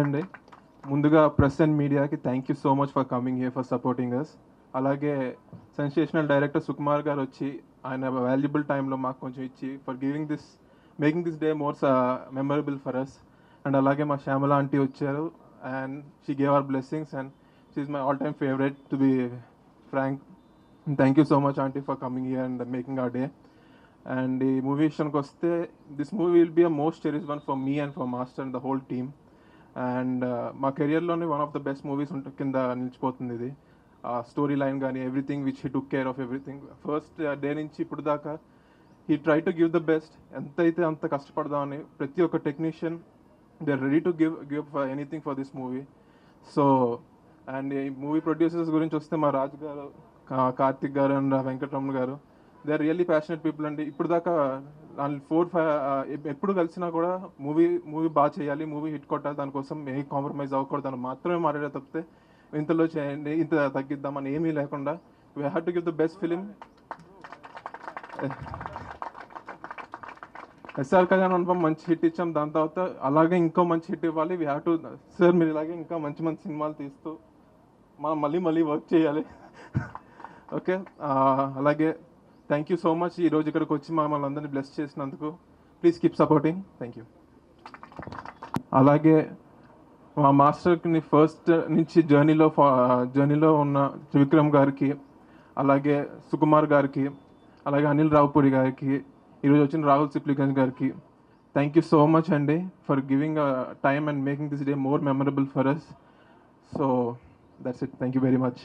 అండి ముందుగా press and మీడియాకి thank you so much for coming here for supporting us. అలాగే సెన్సేషనల్ డైరెక్టర్ సుకుమార్ గారు వచ్చి ఆయన వాల్యుబుల్ టైంలో మాకు కొంచెం ఇచ్చి for giving this making this day more memorable for us. And అలాగే మా శ్యామల ఆంటీ వచ్చారు and she gave our blessings and she is my all time favourite to be frank. Thank you so much aunty for coming here and making our day. And ఈ movie విషయానికి వస్తే this movie will be a most cherish one for me and for master and the whole team. And మా కెరియర్లోనే one of the best movies కింద నిలిచిపోతుంది ఇది. Story line కానీ everything which he took care of everything first day నుంచి ఇప్పుడు దాకా he try to give the best. ఎంతైతే అంత కష్టపడదామని ప్రతి ఒక్క technician they are ready to give for anything for this movie. So and ఈ మూవీ ప్రొడ్యూసర్స్ గురించి వస్తే మా రాజు గారు, కార్తిక్ గారు అండ్ వెంకటరమణ గారు, they are really passionate people అండి. ఇప్పుడు దాకా 4-5 ఎప్పుడు కలిసినా కూడా మూవీ బాగా చేయాలి, మూవీ హిట్ కొట్టాలి, దానికోసం ఏ కాంప్రమైజ్ అవ్వకూడదు అని మాత్రమే మాట్లాడే తప్పితే ఇంతలో చేయండి ఇంత తగ్గిద్దామని ఏమీ లేకుండా we have to give the best film. SR Kalyan Anupam మంచి హిట్ ఇచ్చాం, దాని తర్వాత అలాగే ఇంకో మంచి హిట్ ఇవ్వాలి. వీ హ్యావ్ టు సార్ మీరు ఇలాగే ఇంకా మంచి మంచి సినిమాలు తీస్తూ మనం మళ్ళీ వర్క్ చేయాలి. ఓకే, అలాగే థ్యాంక్ యూ సో మచ్ ఈరోజు ఇక్కడికి వచ్చి మమ్మల్ని అందరినీ బ్లెస్ చేసినందుకు. Please keep supporting. Thank you. అలాగే మా మాస్టర్ని ఫస్ట్ నుంచి జర్నీలో ఉన్న త్రివిక్రమ్ గారికి, అలాగే సుకుమార్ గారికి, అలాగే అనిల్ రావుపూడి గారికి, ఈరోజు వచ్చిన రాహుల్ సిప్లిగంజ్ గారికి థ్యాంక్ యూ సో మచ్ అండి for giving time and making this day more memorable for us. So that's it. Thank you very much.